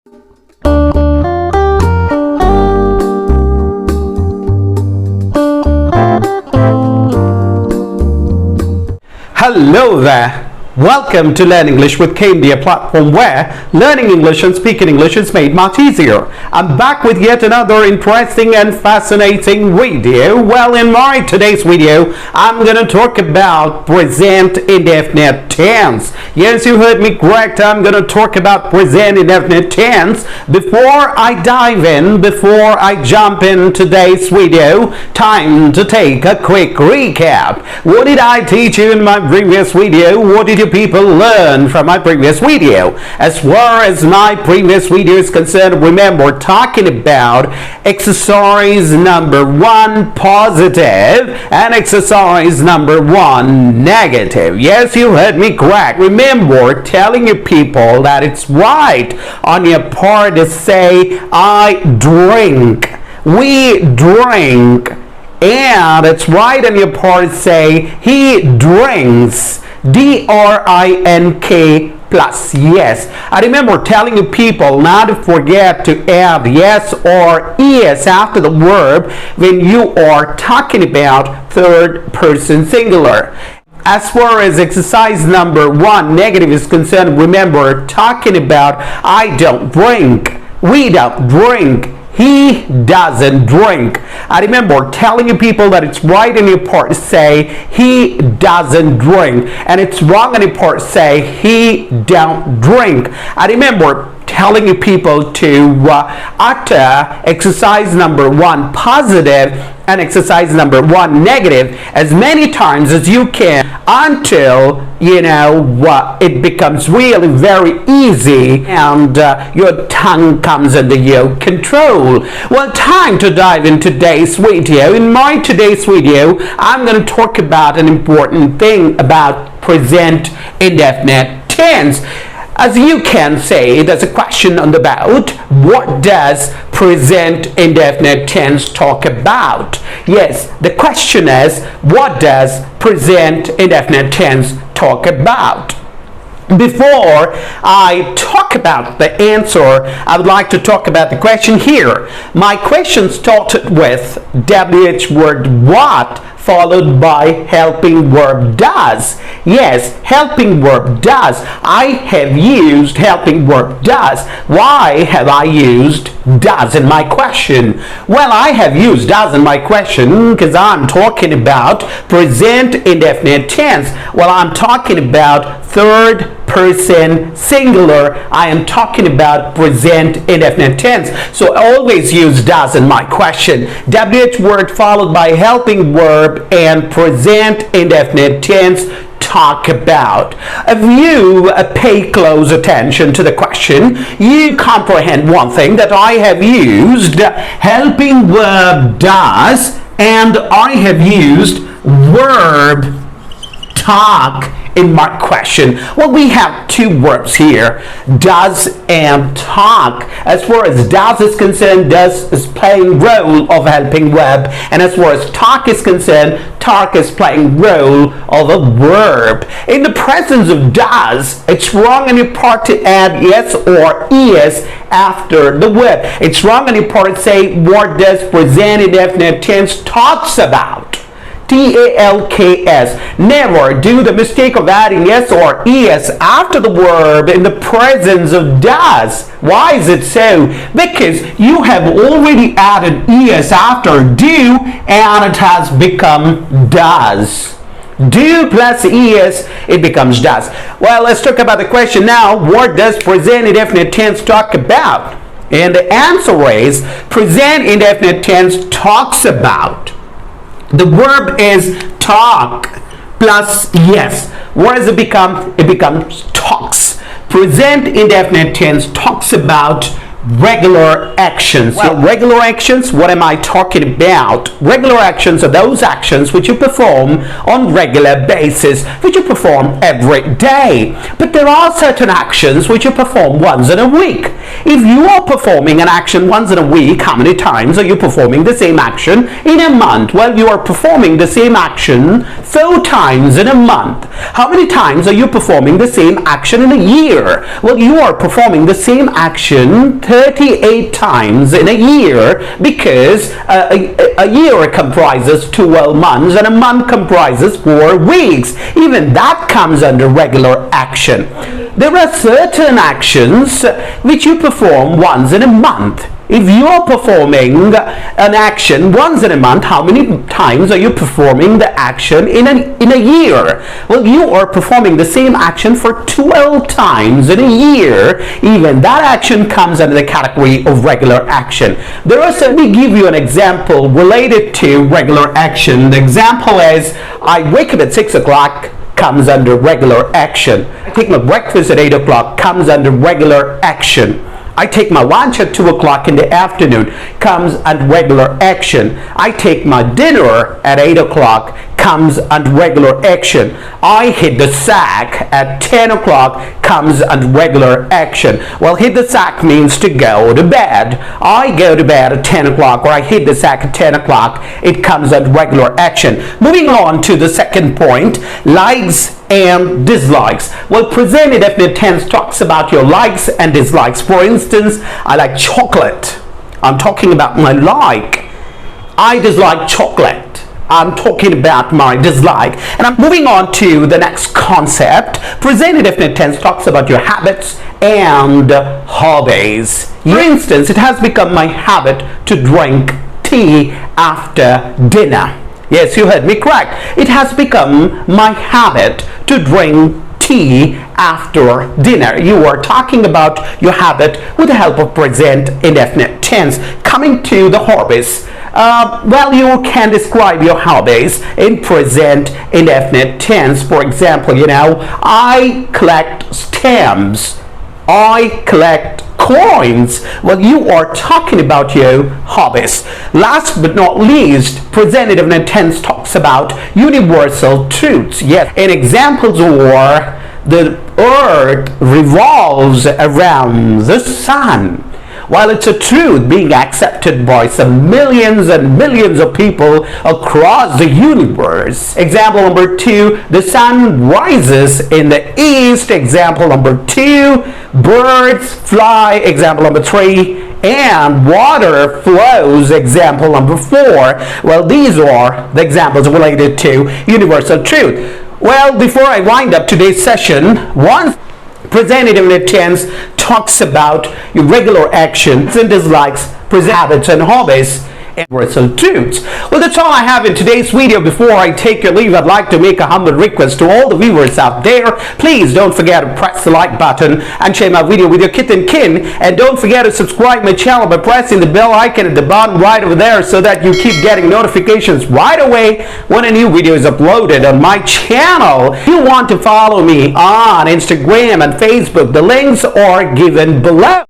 Hello there. Welcome to Learn English with KMD, a platform where learning English and speaking English is made much easier. I'm back with yet another interesting and fascinating video. Well, in my today's video, I'm going to talk about present indefinite tense. Yes, you heard me correct. I'm going to talk about present indefinite tense. Before I dive in, before I jump in today's video, time to take a quick recap. What did I teach you in my previous video? What did you people learn from my previous video? As far as my previous video is concerned, remember talking about exercise number 1 positive and exercise number 1 negative. Yes, you heard me correct. Remember telling you people that it's right on your part to say I drink, we drink, and it's right on your part to say he drinks, D-R-I-N-K plus yes. I remember telling you people not to forget to add yes or es after the verb when you are talking about third person singular. As far as exercise number 1 negative is concerned, remember talking about I don't drink, we don't drink, he doesn't drink. I remember telling you people that it's right in your part to say he doesn't drink, and it's wrong in your part to say he don't drink. I remember telling you people to utter exercise number 1 positive and exercise number 1 negative as many times as you can until it becomes really very easy and your tongue comes under your control. Well, time to dive in today's video. In my today's video, I'm going to talk about an important thing about present indefinite tense. As you can say, there's a question on the about, what does present indefinite tense talk about? Yes, the question is, what does present indefinite tense talk about? Before I talk about the answer, I would like to talk about the question here. My question started with WH word what followed by helping verb does. Yes, helping verb does. I have used helping verb does. Why have I used does in my question? Well, I have used does in my question because I'm talking about present indefinite tense. Well, I'm talking about third person singular. I am talking about present indefinite tense. So I always use does in my question. WH word followed by helping verb and present indefinite tense talk about. If you pay close attention to the question, you comprehend one thing, that I have used helping verb does and I have used verb talk in my question. Well, we have two verbs here, does and talk. As far as does is concerned, does is playing role of helping verb, and as far as talk is concerned, talk is playing role of a verb. In the presence of does, it's wrong on your part to add yes or es after the verb. It's wrong on your part to say what does present indefinite tense talks about. T-A-L-K-S. Never do the mistake of adding yes or es after the verb in the presence of does. Why is it so? Because you have already added es after do and it has become does. Do plus es, it becomes does. Well, let's talk about the question now. What does present indefinite tense talk about? And the answer is present indefinite tense talks about. The verb is talk plus yes. What does it become? It becomes talks. Present indefinite tense talks about regular actions. Well, regular actions, what am I talking about? Regular actions are those actions which you perform on regular basis, which you perform every day. But there are certain actions which you perform once in a week. If you are performing an action once in a week, how many times are you performing the same action in a month? Well, you are performing the same action 4 times in a month. How many times are you performing the same action in a year? Well, you are performing the same action 38 times in a year, because a year comprises 12 months and a month comprises 4 weeks. Even that comes under regular action. There are certain actions which you perform once in a month. If you are performing an action once in a month, how many times are you performing the action in a year? Well, you are performing the same action for 12 times in a year. Even that action comes under the category of regular action. Let me give you an example related to regular action. The example is, I wake up at 6 o'clock, comes under regular action. I take my breakfast at 8 o'clock, comes under regular action. I take my lunch at 2 o'clock in the afternoon, comes under regular action. I take my dinner at 8 o'clock, comes under regular action. I hit the sack at 10 o'clock, comes under regular action. Well, hit the sack means to go to bed. I go to bed at 10 o'clock, or I hit the sack at 10 o'clock. It comes under regular action. Moving on to the second point, likes and dislikes. Well, present indefinite tense talks about your likes and dislikes. For instance, I like chocolate. I'm talking about my like. I dislike chocolate. I'm talking about my dislike. And I'm moving on to the next concept. Present indefinite tense talks about your habits and hobbies. For instance, it has become my habit to drink tea after dinner. Yes, you heard me correct. It has become my habit to drink tea after dinner. You are talking about your habit with the help of present indefinite tense. Coming to the hobbies. Well, you can describe your hobbies in present indefinite tense. For example, I collect stamps. I collect coins. Well, you are talking about your hobbies. Last but not least, present indefinite tense talks about universal truths. Yes, and examples are the earth revolves around the sun. While it's a truth being accepted by some millions and millions of people across the universe. Example number 2, the sun rises in the east. Example number 2, birds fly. Example number 3, and water flows. Example number 4. Well, these are the examples related to universal truth. Well, before I wind up today's session, one present indefinite tense talks about your regular actions and dislikes, present habits and hobbies, and universal truths. Well, that's all I have in today's video. Before I take your leave, I'd like to make a humble request to all the viewers out there. Please don't forget to press the like button and share my video with your kith and kin. And don't forget to subscribe my channel by pressing the bell icon at the bottom right over there, so that you keep getting notifications right away when a new video is uploaded on my channel. If you want to follow me on Instagram and Facebook, the links are given below.